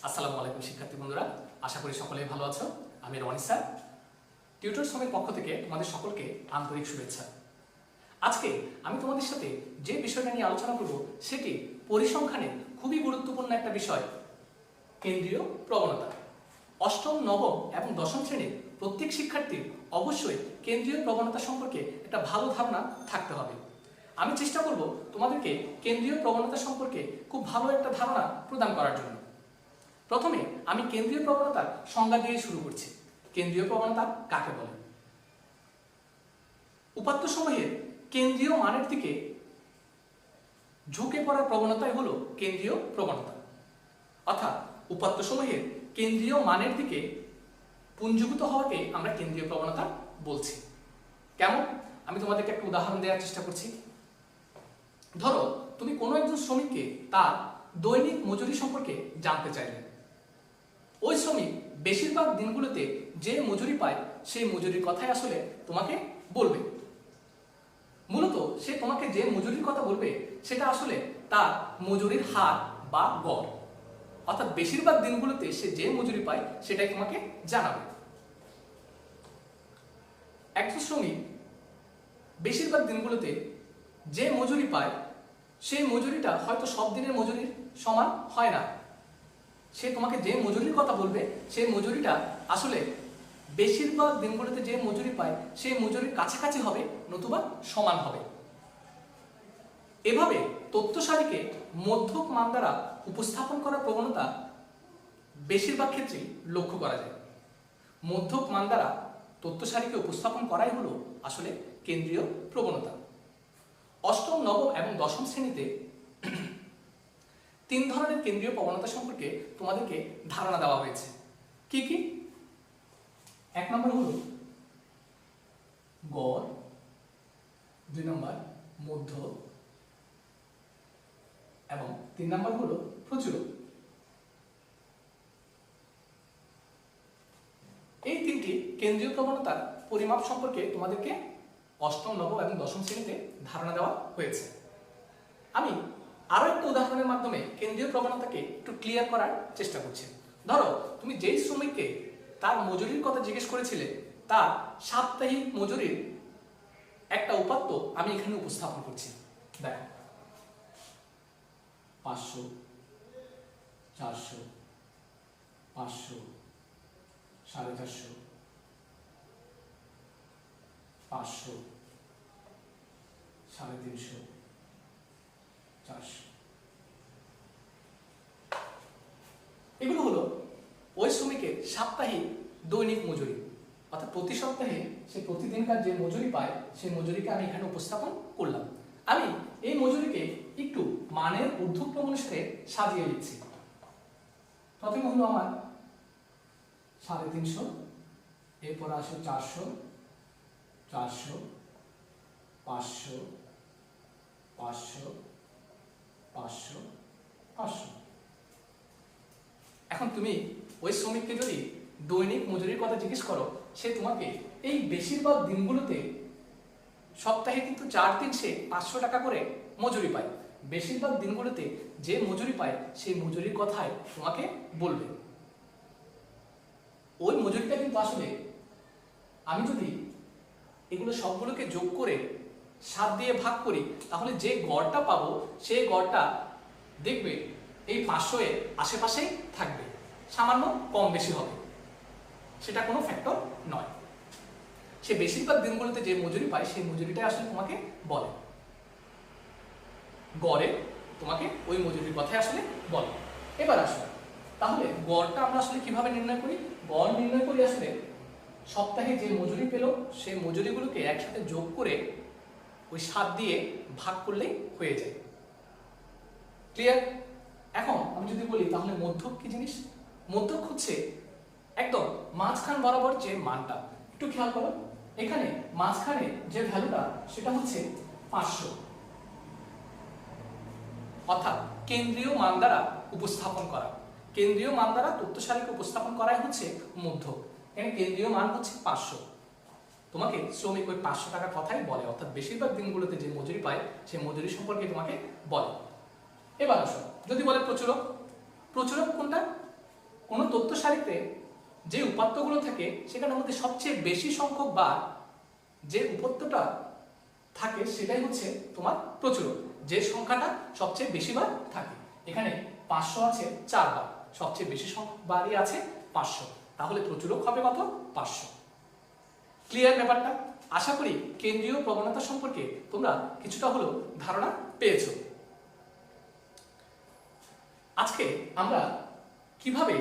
আসসালামু আলাইকুম শিক্ষার্থী বন্ধুরা, আশা করি সকলেই ভালো আছো। আমি রনি স্যার, টিউটর শ্রমের পক্ষ থেকে তোমাদের সকলকে আন্তরিক শুভেচ্ছা। আজকে আমি তোমাদের সাথে যে বিষয়টা নিয়ে আলোচনা করব সেটি পরিসংখ্যানের খুবই গুরুত্বপূর্ণ একটা বিষয়, কেন্দ্রীয় প্রবণতা। অষ্টম, নবম এবং দশম শ্রেণীর প্রত্যেক শিক্ষার্থীর অবশ্যই কেন্দ্রীয় প্রবণতা সম্পর্কে একটা ভালো ধারণা থাকতে হবে। আমি চেষ্টা করব তোমাদেরকে কেন্দ্রীয় প্রবণতা সম্পর্কে খুব ভালো একটা ধারণা প্রদান করার জন্য। প্রথমে আমি কেন্দ্রীয় প্রবণতার সংজ্ঞা দিয়ে শুরু করছি। কেন্দ্রীয় প্রবণতা কাকে বলে? উপাত্তসমূহের কেন্দ্রীয় মানের দিকে ঝুঁকে পড়ার প্রবণতাই হলো কেন্দ্রীয় প্রবণতা। অর্থাৎ উপাত্তসমূহের কেন্দ্রীয় মানের দিকে পুঞ্জীভূত হওয়াকে আমরা কেন্দ্রীয় প্রবণতা বলছি। কেমন? আমি তোমাদেরকে একটা উদাহরণ দেওয়ার চেষ্টা করছি। ধরো তুমি কোনো একজন শ্রমিককে তার দৈনিক মজুরি সম্পর্কে জানতে চাইলে। ওই শ্রমিক বেশিরভাগ দিনগুলোতে যে মজুরি পায় সেই মজুরির কথাই আসলে তোমাকে বলবে। মূলত সে তোমাকে যে মজুরির কথা বলবে সেটা আসলে তার মজুরির হার বা গড়। অর্থাৎ বেশিরভাগ দিনগুলোতে সে যে মজুরি পায় সেটাই তোমাকে জানাবে। একজন শ্রমিক বেশিরভাগ দিনগুলোতে যে মজুরি পায় সেই মজুরিটা হয়তো সব দিনের মজুরির সমান হয় না। সে তোমাকে যে মজুরির কথা বলবে সেই মজুরিটা আসলে বেশিরভাগ দিনগুলোতে যে মজুরি পায় সেই মজুরির কাছাকাছি হবে, নতুবা সমান হবে। এভাবে তথ্য সারিকে মধ্যক মান দ্বারা উপস্থাপন করার প্রবণতা বেশিরভাগ ক্ষেত্রেই লক্ষ্য করা যায়। মধ্যক মান দ্বারা তথ্য সারিকে উপস্থাপন করাই হলো আসলে কেন্দ্রীয় প্রবণতা। অষ্টম, নবম এবং দশম শ্রেণীতে তিন ধরনের কেন্দ্রীয় প্রবণতা সম্পর্কে তোমাদেরকে ধারণা দেওয়া হয়েছে। কি কি? এক নম্বর হলো গড়, দুই নম্বর মধ্য এবং তিন নম্বর হলো প্রচুরক। এই তিনটি কেন্দ্রীয় প্রবণতার পরিমাপ সম্পর্কে তোমাদেরকে অষ্টম, নবম এবং দশম শ্রেণীতে ধারণা দেওয়া হয়েছে। আমি আরো একটা উদাহরণের মাধ্যমে কেন্দ্রীয় প্রবণতাকে একটু ক্লিয়ার করার চেষ্টা করছি। ধরো তুমি যেই শ্রমিককে তার মজুরির কথা জিজ্ঞেস করেছিলে তার সাপ্তাহিক মজুরির একটা উপাত্ত আমি এখানে উপস্থাপন করছি। দেখো, 500, 400, 500, 450, 500, 350, 400। এগুলো হলো ওই শ্রমিকের সাপ্তাহিক দৈনিক মজুরি। অর্থাৎ প্রতি সপ্তাহে সে প্রতিদিনকার যে মজুরি পায় সেই মজুরিকে আমি এখানে উপস্থাপন করলাম। আমি এই মজুরিকে একটু মানের ঊর্ধ্বক্রম অনুসারে সাজিয়ে লিখছি। প্রথমে হলো আমার 350, এরপর আসে 400, 400, 500, 500, 500, 500। এখন তুমি ওই শ্রমিককে যদি দৈনিক মজুরির কথা জিজ্ঞেস করো, সে তোমাকে এই বেশিরভাগ দিনগুলোতে সপ্তাহে কিন্তু 4 দিন সে 500 টাকা করে মজুরি পায়। বেশিরভাগ দিনগুলোতে যে মজুরি পায় সেই মজুরির কথাই তোমাকে বলবে। ওই মজুরিটা কিন্তু আসলে আমি যদি এগুলো সবগুলোকে যোগ করে 7 দিয়ে ভাগ করি তাহলে যে গড়টা পাবো সেই গড়টা দেখবে এই 500 এর আশেপাশেই থাকবে, সামান্য কম বেশি হবে, সেটা কোনো ফ্যাক্টর নয়। সে বেশিরভাগ দিনগুলোতে যে মজুরি পায় সেই মজুরিটাই আসলে তোমাকে বলে, গড়ে তোমাকে ওই মজুরির কথাই আসলে বলে। এবার আসলে তাহলে গড়টা আমরা আসলে কিভাবে নির্ণয় করি? গড় নির্ণয় করি আসলে সপ্তাহে যে মজুরি পেল সেই মজুরিগুলোকে একসাথে যোগ করে ওই 7 দিয়ে ভাগ করলেই হয়ে যায়। ক্লিয়ার? এখন আমি যদি বলি তাহলে মধ্যক কি জিনিস? মধ্যক হচ্ছে একদম মাঝখান বরাবর যে মানটা। একটু খেয়াল করো, এখানে মাঝখানে যে ভ্যালুটা সেটা হচ্ছে 500। অর্থাৎ কেন্দ্রীয় মান দ্বারা উপস্থাপন করা, কেন্দ্রীয় মান দ্বারা তথ্য সারিকে উপস্থাপন করাই হচ্ছে মধ্যক। এখানে কেন্দ্রীয় মান হচ্ছে 500। তোমাকে শ্রমিক ওই 500 টাকার কথাই বলে, অর্থাৎ বেশিরভাগ দিনগুলোতে যে মজুরি পায় সেই মজুরি সম্পর্কে তোমাকে বলে। এবার আসো, যদি বলে প্রচুরক, প্রচুরক কোনটা? কোনো তথ্য সারিতে যে উপাত্তগুলো থাকে সেখানের মধ্যে সবচেয়ে বেশি সংখ্যক বার যে উপাত্তটা থাকে সেটাই হচ্ছে তোমার প্রচুরক, যে সংখ্যাটা সবচেয়ে বেশি বার থাকে। এখানে 500 আছে 4 বার, সবচেয়ে বেশি সংখ্যক বারই আছে 500, তাহলে প্রচুরক হবে কত? 500। ক্লিয়ার ব্যাপারটা? আশা করি কেন্দ্রীয় প্রবণতা সম্পর্কে তোমরা কিছুটা হলেও ধারণা পেয়েছো। আজকে আমরা কিভাবে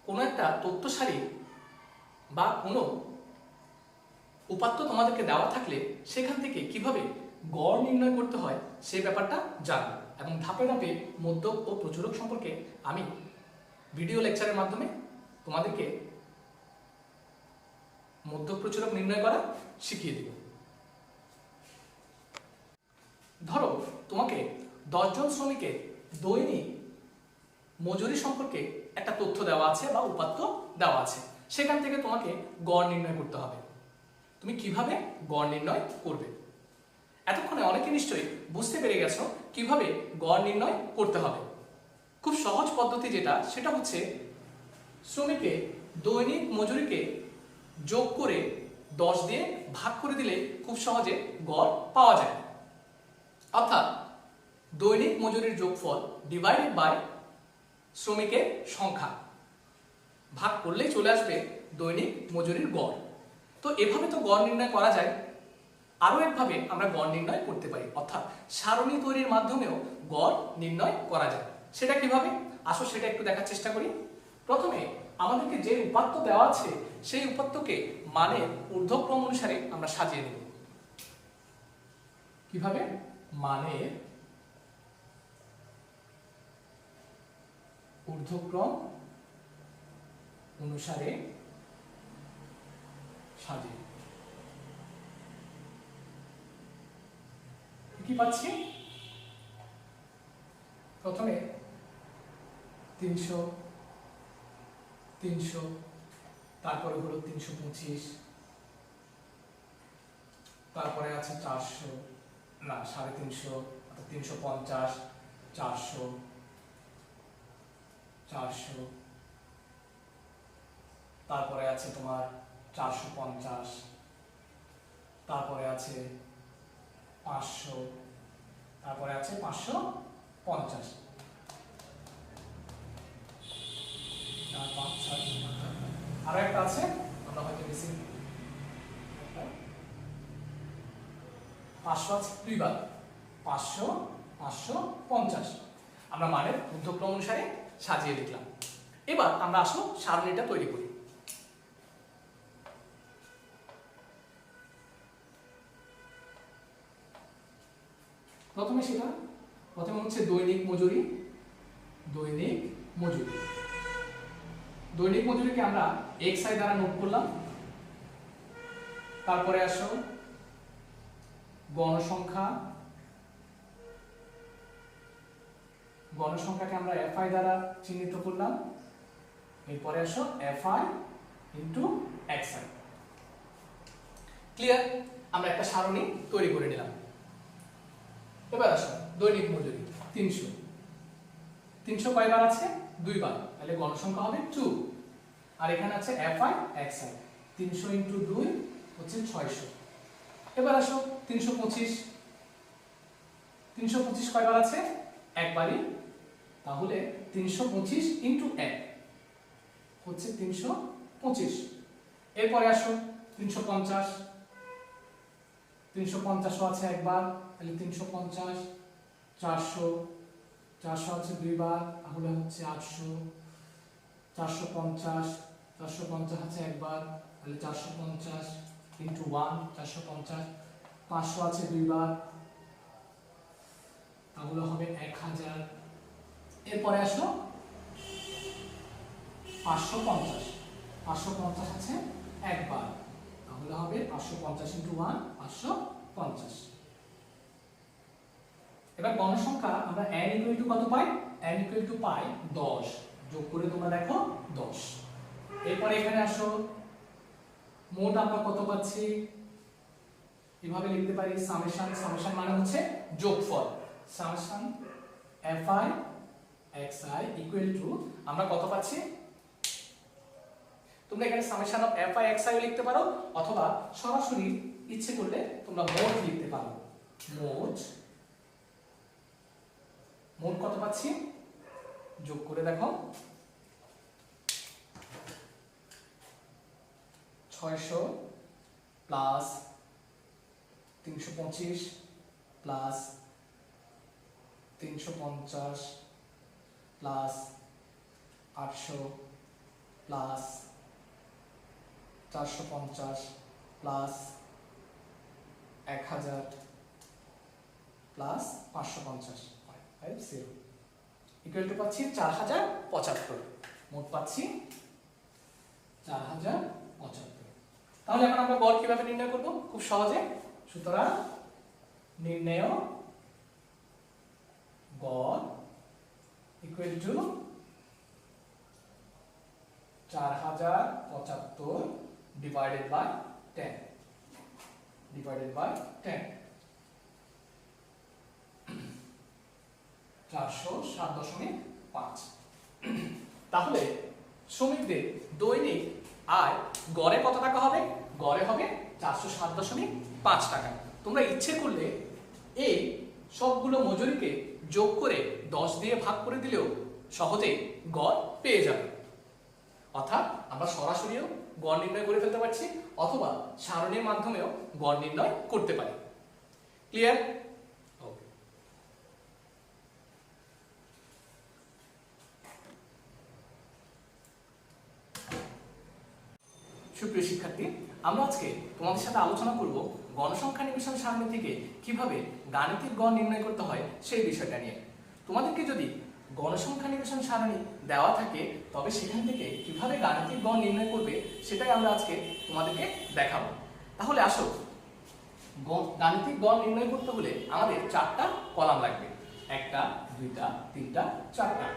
কোনো একটা তথ্য সারি বা কোনো উপাত্ত তোমাদেরকে দেওয়া থাকলে সেখান থেকে কিভাবে গড় নির্ণয় করতে হয় সেই ব্যাপারটা জানবো, এবং ধাপে ধাপে মধ্যক ও প্রচুরক সম্পর্কে আমি ভিডিও লেকচারের মাধ্যমে তোমাদেরকে মধ্যক প্রচুরক নির্ণয় করা শিখিয়ে দিব। ধরো তোমাকে 10 জন শ্রমিকের দৈনিক মজুরি সম্পর্কে একটা তথ্য দেওয়া আছে বা উপাত্ত দেওয়া আছে, সেখান থেকে তোমাকে গড় নির্ণয় করতে হবে। তুমি কিভাবে গড় নির্ণয় করবে? এতক্ষণে অনেকে নিশ্চয়ই বুঝতে পেরে গেছো কিভাবে গড় নির্ণয় করতে হবে। খুব সহজ পদ্ধতি যেটা, সেটা হচ্ছে শ্রমিকের দৈনিক মজুরিকে যোগ করে 10 দিয়ে ভাগ করে দিলে খুব সহজে গড় পাওয়া যায়। অর্থাৎ দৈনিক মজুরির যোগফল ডিভাইডেড বাই শ্রমিকের সংখ্যা, ভাগ করলেই চলে আসবে দৈনিক মজুরির গড়। তো এভাবে তো গড় নির্ণয় করা যায়। আরো একভাবে আমরা গড় নির্ণয় করতে পারি, অর্থাৎ সারণী তৈরির মাধ্যমেও গড় নির্ণয় করা যায়। সেটা কিভাবে? আসো সেটা একটু দেখার চেষ্টা করি। প্রথমে আমাদেরকে যে উপাত্ত দেওয়া আছে সেই উপাত্তকে মানের ঊর্ধ্বক্রম অনুসারে আমরা সাজিয়ে নেব। কিভাবে? মানের ঊর্ধ্বক্রম অনুসারে সাজিয়ে কি পাচ্ছি? প্রথমে 300, 300, তারপরে হলো 325, তারপরে আছে 400, না 350, 350, 400, 400, তারপরে আছে তোমার 450, তারপরে আছে 500, তারপরে আছে 550, 4, 5, 6, আরো একটা আছে আমরা হয়তো মিসিং, 500 আছে 2 বার, 500, 550 আমরা মানের ঊর্ধ্বক্রম অনুসারে সাজিয়ে লিখলাম। এবার আমরা আসো সারণীটা তৈরি করি। প্রথমে হচ্ছে দৈনিক মজুরি। দৈনিক মজুরিকে আমরা xi দ্বারা নোট করলাম। তারপরে আসো গণসংখ্যাকে আমরা fi দ্বারা চিহ্নিত করলাম। এরপরে আসো fi ইনটু xi। ক্লিয়ার? আমরা একটা সারণী তৈরি করে নিলাম। এবার আসো দৈনিক মজুরি 300, 300 কয়বার আছে? 2 বার, তাহলে গণসংখ্যা হবে 2। আর এখানে আছে fi xi, 300 ইনটু 2 হচ্ছে 600। এবার আসো 325 কয়বার আছে? একবারই, তাহলে 325 ইনটু 1 হচ্ছে 325। এরপরে আসো 350 আছে একবার, তাহলে 350, 400 আছে 2 বার, তাহলে হচ্ছে 800, 450 আছে একবার, তাহলে 450 ইনটু 1 450, 500 আছে 2 বার, তাহলে হবে 1000। এরপরে আসো 550 আছে একবার, তাহলে হবে 550 ইনটু 1 550। এবার গণসংখ্যা আমরা n ইকুয়াল টু কত পাই? n ইকুয়াল টু পাই 10, যোগ করে তোমরা দেখো 10। এরপরে এখানে আসো মোট আমরা কত পাচ্ছি? এভাবে লিখতে পারি সামেশন মানে হচ্ছে যোগফল, summation fi xi equal to আমরা কত পাচ্ছি? তোমরা এখানে summation of F I x I লিখতে পারো, অথবা সরাসরি ইচ্ছে করলে তোমরা মোড লিখতে পারো। মোড কত পাচ্ছি যোগ করে দেখো, 600 plus 325 plus 350 plus 800 plus 450 plus 1000 plus 550 equal to পাচ্ছি 4075। মোট পাচ্ছি 4075। তাহলে এখন আমরা গড় কিভাবে নির্ণয় করব? খুব সহজে। সুতরাং নির্ণয় গড় ইকুয়াল টু 4075 ডিভাইডেড বাই 10 407.5। তাহলে শ্রমিকদের দৈনিক আয় গড়ে কত টাকা হবে? গড়ে হবে 407.5 টাকা। তোমরা ইচ্ছে করলে এই সবগুলো মজুরিকে যোগ করে 10 দিয়ে ভাগ করে দিলেও সহজে গড় পেয়ে যাবে। অর্থাৎ আমরা সরাসরিও গড় নির্ণয় করে ফেলতে পারছি, অথবা সারণীর মাধ্যমেও গড় নির্ণয় করতে পারি। ক্লিয়ার? সুপ্রিয় শিক্ষার্থী, আমরা আজকে তোমাদের সাথে আলোচনা করব গণসংখ্যা নিবেশন সারণী থেকে কিভাবে গাণিতিক গড় নির্ণয় করতে হয় সেই বিষয়টা নিয়ে। তোমাদেরকে যদি গণসংখ্যা নিবেশন সারণী দেওয়া থাকে, তবে সেখান থেকে কিভাবে গাণিতিক গড় নির্ণয় করবে সেটাই আমরা আজকে তোমাদেরকে দেখাবো। তাহলে আসো, গাণিতিক গড় নির্ণয় করতে হলে আমাদের 4টা কলাম লাগবে। 1টা 2টা 3টা 4টা।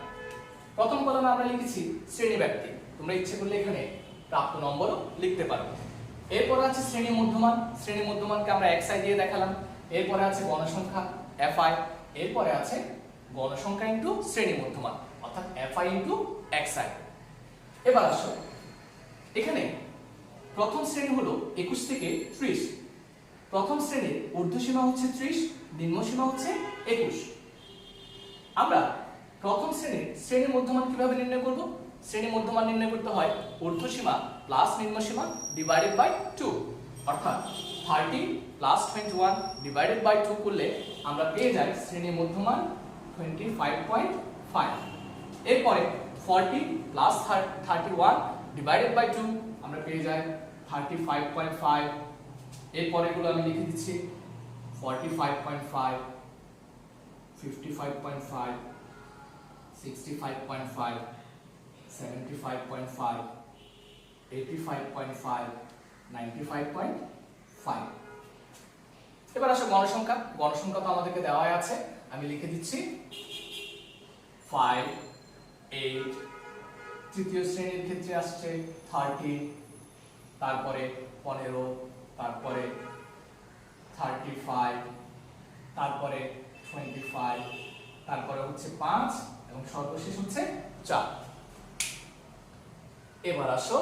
প্রথম কলামে আমরা লিখেছি শ্রেণী ব্যাপ্তি। তোমরা ইচ্ছে করলে এখানে প্রাপ্ত নম্বরও লিখতে পারো। এরপর আছে শ্রেণী মধ্যমান। শ্রেণী মধ্যমানকে আমরা xi দিয়ে দেখালাম। এরপরে আছে গণসংখ্যা fi। এরপরে আছে গণসংখ্যা ইনটু শ্রেণী মধ্যমান, অর্থাৎ fi ইনটু xi। এবার আসো, এখানে প্রথম শ্রেণী হলো 21 থেকে 30। প্রথম শ্রেণীর ঊর্ধ্বসীমা হচ্ছে 30, নিম্নসীমা হচ্ছে 21। আমরা প্রথম শ্রেণী মধ্যমান কিভাবে নির্ণয় করব? শ্রেণী মধ্যমান নির্ণয় করতে হয় ঊর্ধ্বসীমা প্লাস নিম্নসীমা ডিভাইডেড বাই 2, অর্থাৎ 30 প্লাস 21 ডিভাইডেড বাই 2 করলে আমরা পেয়ে যাই শ্রেণী মধ্যমান 25.5। এরপরে 40 প্লাস 31 ডিভাইডেড বাই 2 আমরা পেয়ে যাই 35.5। এরপরে গুলো আমি লিখে দিচ্ছি 45.5, 55.5, 65.5, 75.5, 85.5, 95.5। এবার আসো গণসংখ্যা। গণসংখ্যা তো আমাদেরকে দেওয়াই আছে, আমি লিখে দিচ্ছি 5, 8। তৃতীয় শ্রেণীর ক্ষেত্রে আসছে 30, তারপরে 15, তারপরে 35, তারপরে 25, তারপরে হচ্ছে 5 এবং সর্বশেষ হচ্ছে 4। এবার আসো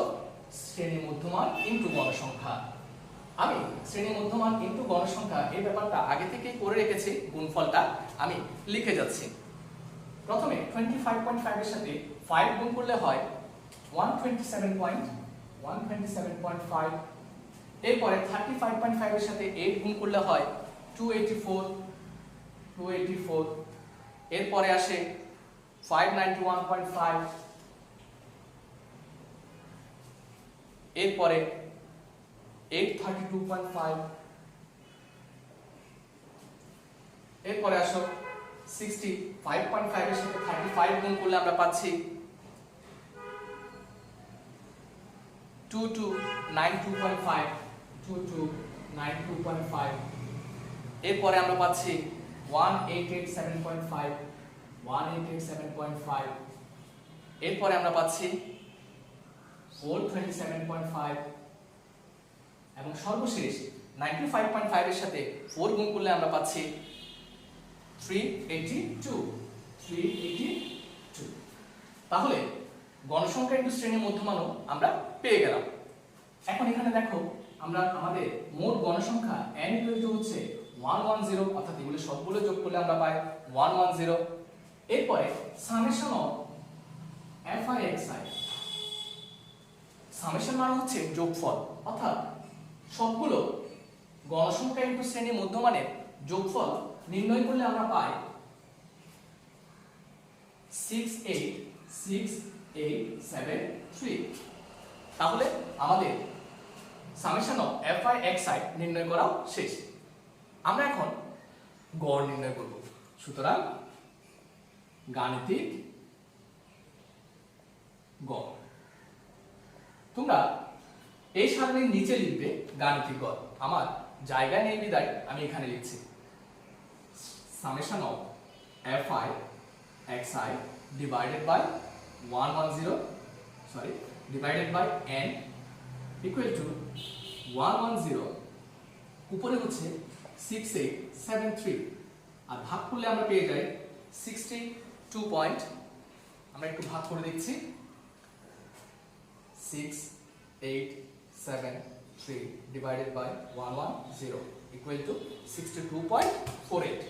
শ্রেণী মধ্যমান ইনটু গণসংখ্যা। আমি শ্রেণী মধ্যমান ইনটু গণসংখ্যা এই ব্যাপারটা আগে থেকেই করে রেখেছি, গুণফলটা আমি লিখে যাচ্ছি। প্রথমে 25.5 এর সাথে 5 গুণ করলে হয় 127.5। এরপরে 35.5 এর সাথে 8 গুণ করলে হয় 284। এরপরে আসে 591.5। এরপরে 832.5। এরপরে আসো 65.5 এর সাথে 35 গুণ করলে আমরা পাচ্ছি 2292.5। এরপরে আমরা পাচ্ছি 1887.5। এরপরে আমরা পাচ্ছি 427.5 এবং সর্বশেষ 95.5 এর সাথে 4 গুণ করলে আমরা পাচ্ছি 382। তাহলে গণসংখ্যা ইনটু শ্রেণীর মধ্যমানও আমরা পেয়ে গেলাম। এখন এখানে দেখো আমরা আমাদের মোট গণসংখ্যা n হচ্ছে 110, অর্থাৎ এগুলো সবগুলো যোগ করলে আমরা পাই 110। এরপরে summation of fi xi, summation মানে হচ্ছে যোগফল, অর্থাৎ সবগুলো গণসংখ্যা ইনটু শ্রেণীর মধ্যমানের যোগফল নির্ণয় করলে আমরা পাই 68683। তাহলে আমাদের সামেশন অফ fi xi নির্ণয় করা শেষ। আমরা এখন গড় নির্ণয় করব। সুতরাং গাণিতিক গড়, তোমরা এই সারণীর নিচে লিখবে গাণিতিক গড়। আমার জায়গা নেই বিদায় আমি এখানে লিখছি summation of fi xi divided by 110 divided by n equal to 110 উপরে হচ্ছে 6873 আর ভাগ করলে আমরা পেয়ে যাই 62 আমরা একটু ভাগ করে দেখছি 6873 divided by 110 equal to 62.48।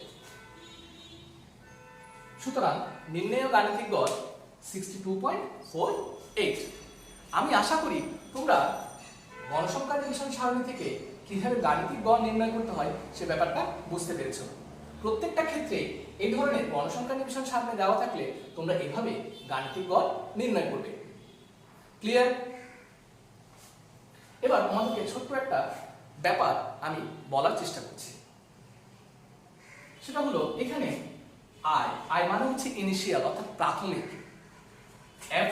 সুতরাং নির্ণেয় গাণিতিক গড় 62.48। আমি আশা করি তোমরা গণসংখ্যা ডিভিশন সারণী থেকে কিভাবে গাণিতিক গড় নির্ণয় করতে হয় সে ব্যাপারটা বুঝতে পেরেছো। প্রত্যেকটা ক্ষেত্রে এই ধরনের গণসংখ্যা ডিভিশন সারণী দেওয়া থাকলে তোমরা এভাবে গাণিতিক গড় নির্ণয় করবে। ক্লিয়ার? এবার তোমাদেরকে ছোট্ট একটা ব্যাপার আমি বলার চেষ্টা করছি, সেটা হলো এখানে আই মানে হচ্ছে ইনিশিয়াল অর্থাৎ প্রাথমিক।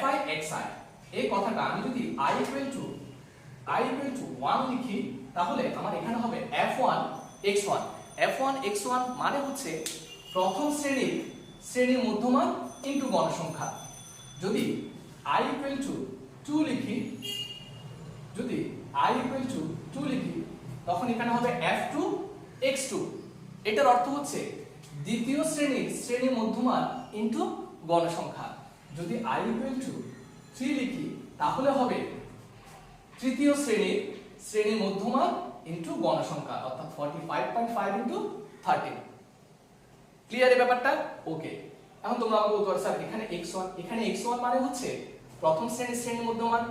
fi xi এই কথাটা আমি যদি i equal to 1 লিখি তাহলে আমার এখানে হবে f1 x1। f1 x1 মানে হচ্ছে প্রথম শ্রেণীর মধ্যমান ইনটু গণসংখ্যা। যদি i equal to 2 লিখি, তখন এখানে হবে f2 x2। এটার অর্থ হচ্ছে দ্বিতীয় শ্রেণীর মধ্যমান ইনটু গণসংখ্যা। যদি i equal to 3 লিখি তাহলে হবে তৃতীয় শ্রেণীর মধ্যমান ইনটু গণসংখ্যা, অর্থাৎ 45.5 ইনটু 13। ক্লিয়ার এই ব্যাপারটা? ওকে। এখন তোমরা আমাকে বলতে পারো স্যার এখানে x1 মানে হচ্ছে প্রথম শ্রেণীর মধ্যমান,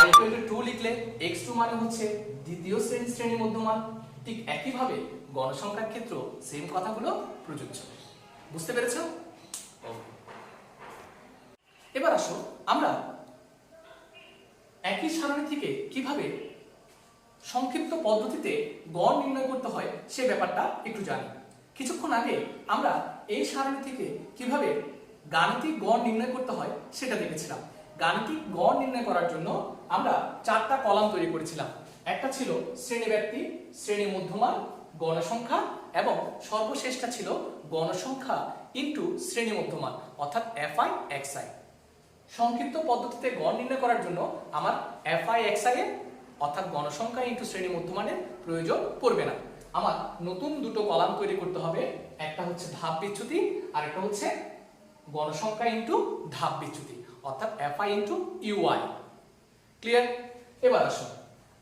i equal to 2 লিখলে x2 মানে হচ্ছে দ্বিতীয় শ্রেণীর মধ্যমান। ঠিক একই ভাবে গণসংখ্যার ক্ষেত্রেও সেম কথাগুলো প্রযোজ্য। বুঝতে পেরেছো? এবার আসো আমরা একই সারণী থেকে কিভাবে সংক্ষিপ্ত পদ্ধতিতে গড় নির্ণয় করতে হয় সে ব্যাপারটা একটু জানি। কিছুক্ষণ আগে আমরা এই সারণী থেকে কিভাবে গাণিতিক গড় নির্ণয় করতে হয় সেটা দেখেছিলাম। গাণিতিক গড় নির্ণয় করার জন্য আমরা 4টা কলাম তৈরি করেছিলাম। একটা ছিল শ্রেণীব্যাপ্তি, শ্রেণী মধ্যমান, গণসংখ্যা এবং সর্বশেষটা ছিল গণসংখ্যা ইনটু শ্রেণী মধ্যমান অর্থাৎ fi xi। সংক্ষিপ্ত পদ্ধতিতে গড় নির্ণয় করার জন্য আমার fi xi এর অর্থাৎ গণসংখ্যা ইনটু শ্রেণী মধ্যমানের প্রয়োজন পড়বে না। আমার নতুন দুটো কলাম তৈরি করতে হবে, একটা হচ্ছে ধাপ বিচ্যুতি আর একটা হচ্ছে গণসংখ্যা ইনটু ধাপ বিচ্যুতি অর্থাৎ fi ইনটু ui। ক্লিয়ার? এবার আসো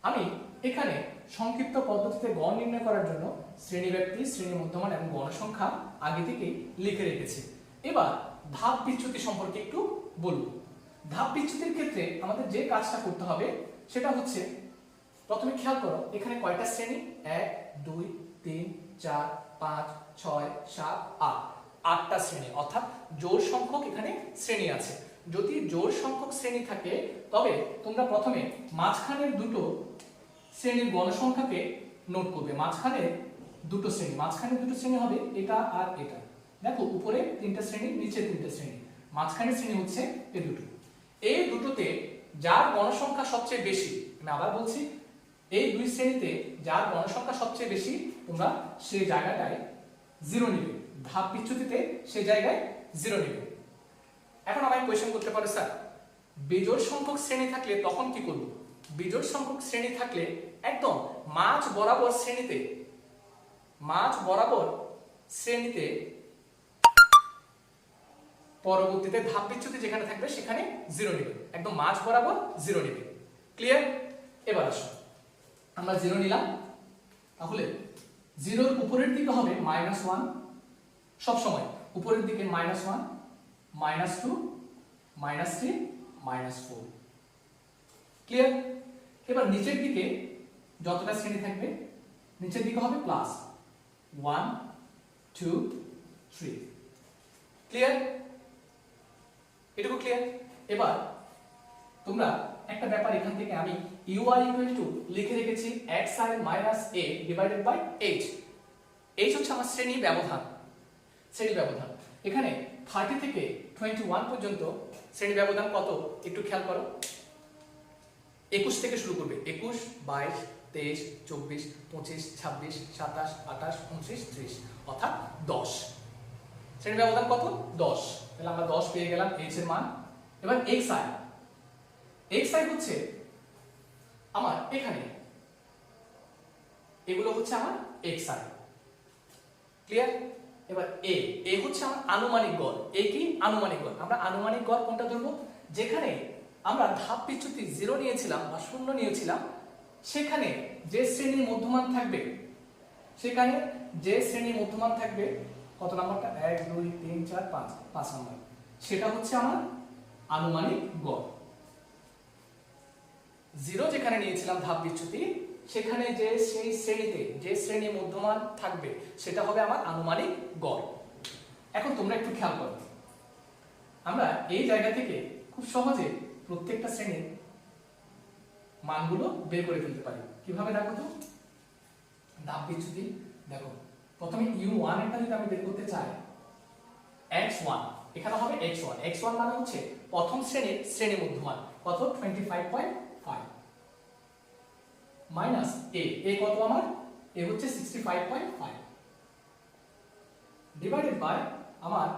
আমি এখানে সংক্ষিপ্ত পদ্ধতিতে গড় নির্ণয় করার জন্য শ্রেণীব্যাপ্তি, শ্রেণী মধ্যমান এবং গণসংখ্যা আগে থেকে লিখে রেখেছি। এবার ধাপ বিচ্যুতি সম্পর্কে একটু বলবো। ধাপ বিচ্যুতির ক্ষেত্রে আমাদের যে কাজটা করতে হবে সেটা হচ্ছে প্রথমে খেয়াল করো এখানে কয়টা শ্রেণী, 1 2 3 4 5 6 7 8, 8টা শ্রেণী অর্থাৎ জোড় সংখ্যক এখানে শ্রেণী আছে। যদি জোড় সংখ্যক শ্রেণী থাকে তবে তোমরা প্রথমে মাঝখানের দুটো শ্রেণীর গণসংখ্যাকে নোট করবে। মাঝখানে দুটো শ্রেণী হবে এটা আর এটা। দেখো উপরে 3টা শ্রেণী, নিচে 3টা শ্রেণী, মাঝখানের শ্রেণী হচ্ছে এই দুটো। এই দুটোতে যার গণসংখ্যা সবচেয়ে বেশি, আমি আবার বলছি, এই দুই শ্রেণীতে যার গণসংখ্যা সবচেয়ে বেশি তোমরা সেই জায়গাটায় 0 নিবে। ধাপ বিচ্যুতিতে সেই জায়গায় 0 নিবে। এখন আমায় কোয়েশ্চেন করতে পারো স্যার বিজোড় সংখ্যক শ্রেণী থাকলে তখন কি করব? বিজোড় সংখ্যক শ্রেণী থাকলে একদম মাঝ বরাবর শ্রেণীতে পরবর্তীতে ধাপ বিচ্যুতি যেখানে থাকবে সেখানে 0 নেবে, একদম মাঝ বরাবর 0 নেবে। ক্লিয়ার? এবার আসো আমরা 0 নিলাম, তাহলে 0 এর উপরের দিকে হবে -1, সব সময় উপরের দিকে -1, -2, -3, -4। ক্লিয়ার? এবার নিচের দিকে যতটা শ্রেণী থাকবে নিচের দিকে হবে +1, 2, 3। ক্লিয়ার? এটুকু ক্লিয়ার? এবার তোমরা একটা ব্যাপার এখান থেকে আমি ui লিখে রেখেছি xi - a / h। h হচ্ছে আমার শ্রেণী ব্যবধান। এখানে 30 থেকে 21 পর্যন্ত শ্রেণী ব্যবধান কত একটু খেয়াল করো। 21 থেকে শুরু করবে, 21, 22, 23, 24, 25, 26, 27, 28, 29, 30, অর্থাৎ 10। শ্রেণী ব্যবধান কত? 10। তাহলে আমরা 10 পেয়ে গেলাম h এর মান। এবার xi হচ্ছে আমার এখানে, এগুলো হচ্ছে আমার xi। ক্লিয়ার? এবার a হচ্ছে আমার আনুমানিক গড়। কি আনুমানিক গড়? আমরা আনুমানিক গড় কোনটা ধরবো? যেখানে আমরা ধাপ বিচ্যুতি 0 নিয়েছিলাম বা 0 নিয়েছিলাম, সেখানে যে শ্রেণীর মধ্যমান থাকবে, কত নাম্বারটা? 1, 2, 3, 4, 5 নাম্বার, সেটা হচ্ছে আমার আনুমানিক গড়। 0 যেখানে নিয়েছিলাম ধাপ বিচ্যুতি, সেখানে সেই শ্রেণীতে যে শ্রেণী মধ্যমান থাকবে সেটা হবে আমার আনুমানিক গড়। এখন তোমরা একটু খেয়াল করো, আমরা এই জায়গা থেকে খুব সহজে প্রত্যেকটা শ্রেণীর মানগুলো বের করে ফেলতে পারি। কিভাবে দেখো তো? ধাপ বিচ্যুতি দেখো, প্রথমে u1 এরটা যদি আমি বের করতে চাই, x1 এখানে হবে x1 মানে হচ্ছে প্রথম শ্রেণীর শ্রেণী মধ্যমান, কত? 25.5 মাইনাস a কত আমার? a হচ্ছে 65.5 ডিভাইডেড বাই আমার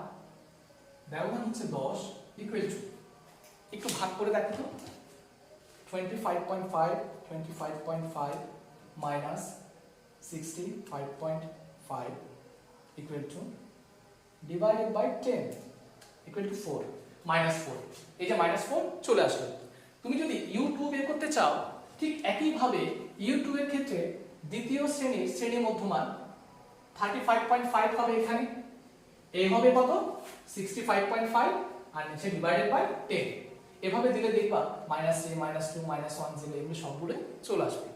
ব্যবধান হচ্ছে 10 ইকুয়াল টু, একটু ভাগ করে দেখো তো, 25.5 minus 65.5 equal to divided by 10 equal to 4, -4। এই যে -4 চলে আসলো। তুমি যদি u2 বের করতে চাও, ঠিক একই ভাবে u2 এর ক্ষেত্রে দ্বিতীয় শ্রেণীর শ্রেণী মধ্যমান 35.5 হবে, এখানে a হবে কত? 65.5 আর নিচে ডিভাইডেড বাই 10। এভাবে দিলে দেখবা -3, -2, -1 দিলে এমনি সবগুলো চলে আসবে।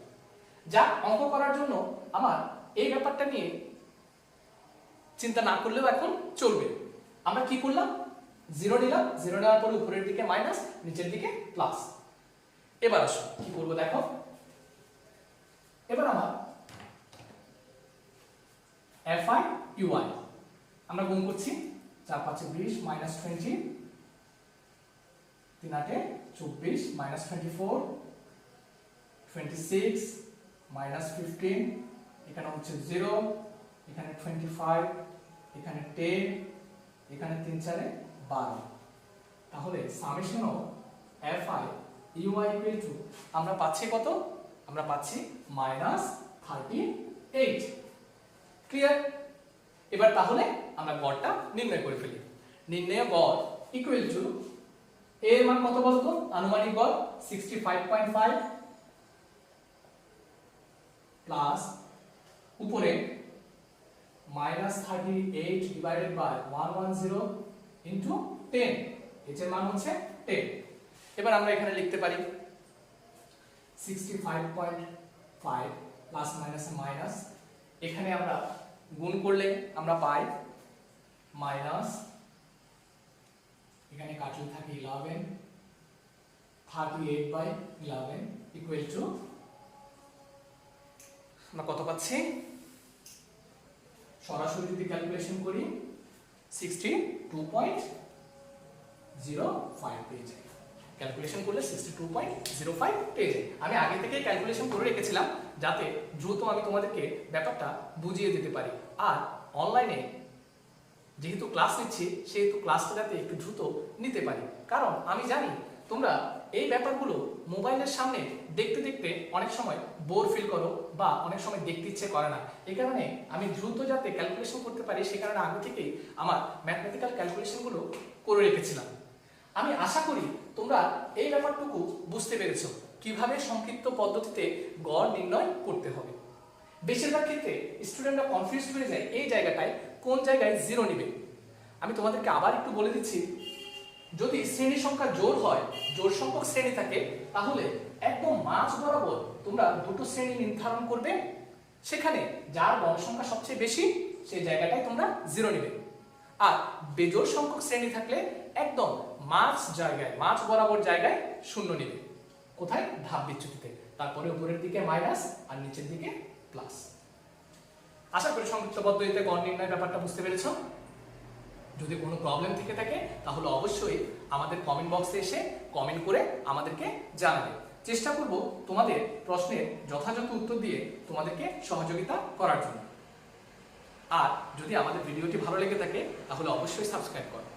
যা অঙ্ক করার জন্য আমার এই ব্যাপারটা নিয়ে চিন্তা না করলেও এখন চলবে। আমরা কি করলাম? 0 নিলাম, 0 নেওয়ার পরে উপরের দিকে মাইনাস, নিচের দিকে প্লাস। এবার আসো কি করব দেখো। এবার আমার fi ui আমরা গুণ করছি, 4 5 20 -20, 3 8 24 -24, 26 -15, এখানে হচ্ছে 0, এখানে 25, এখানে 10, এখানে 3 4 12। তাহলে summation of fi ui equal to আমরা পাচ্ছি কত? আমরা পাচ্ছি -38। ক্লিয়ার? এবার তাহলে আমরা গড়টা নির্ণয় করে ফেলি। নির্ণয় গড় ইকুয়াল টু এর মান কত বলতো? আনুমানিক গড় 65.5 প্লাস উপরে -38 ডিভাইডেড বাই 110 ইনটু 10, এর মান হচ্ছে 10। এবার আমরা এখানে লিখতে পারি 65.5 প্লাস মাইনাস মাইনাস, এখানে আমরা গুণ করলে আমরা পাই মাইনাস, এখানে কাটলে থাকে 11, 38/11 ইকুয়াল টু আমরা কত পাচ্ছি? সরাসরি যদি ক্যালকুলেশন করি 62.05 পেয়ে যাই। ক্যালকুলেশন করলে 62.05 পেয়ে যাই। আমি আগে থেকে ক্যালকুলেশন করে রেখেছিলাম যাতে দ্রুত আমি তোমাদেরকে ব্যাপারটা বুঝিয়ে দিতে পারি। আর অনলাইনে যেহেতু ক্লাস নিচ্ছি সেহেতু ক্লাসটা যাতে একটু দ্রুত নিতে পারি, কারণ আমি জানি তোমরা এই ব্যাপারগুলো মোবাইলের সামনে দেখতে দেখতে অনেক সময় বোর ফিল করো বা অনেক সময় দেখতে ইচ্ছে করে না। এই কারণে আমি দ্রুত যাতে ক্যালকুলেশন করতে পারি সে কারণে আগে থেকেই আমার ম্যাথমেটিক্যাল ক্যালকুলেশনগুলো করে রেখেছিলাম। আমি আশা করি তোমরা এই ব্যাপারটুকু বুঝতে পেরেছো কিভাবে সংক্ষিপ্ত পদ্ধতিতে গড় নির্ণয় করতে হবে। বেশিরভাগ ক্ষেত্রে স্টুডেন্টরা কনফিউজ হয়ে যায় এই জায়গাটায় কোন জায়গায় জিরো নেবে। আমি তোমাদেরকে আবার একটু বলে দিচ্ছি, যদি শ্রেণী সংখ্যা জোড় হয়, জোড় সংখ্যক শ্রেণী থাকে, তাহলে একদম মাঝ বরাবর তোমরা দুটো শ্রেণী নির্ধারণ করবে, সেখানে যার গণসংখ্যা সবচেয়ে বেশি সেই জায়গাটায় তোমরা জিরো নেবে। আর বেজোড় সংখ্যক শ্রেণী থাকলে একদম মাঝ বরাবর জায়গায় শূন্য নেবে। কোথায়? ধাপ বিচ্যুতিতে। তারপরে উপরের দিকে মাইনাস আর নিচের দিকে প্লাস। আশা করি সংক্ষিপ্ত পদ্ধতিতে গড় নির্ণয় ব্যাপারটা বুঝতে পেরেছো। যদি কোনো প্রবলেম থেকে থাকে তাহলে অবশ্যই আমাদের কমেন্ট বক্সে এসে কমেন্ট করে আমাদেরকে জানাবে। চেষ্টা করব তোমাদের প্রশ্নের যথাযথ উত্তর দিয়ে তোমাদেরকে সহযোগিতা করার জন্য। আর যদি আমাদের ভিডিওটি ভালো লেগে থাকে তাহলে অবশ্যই সাবস্ক্রাইব করো।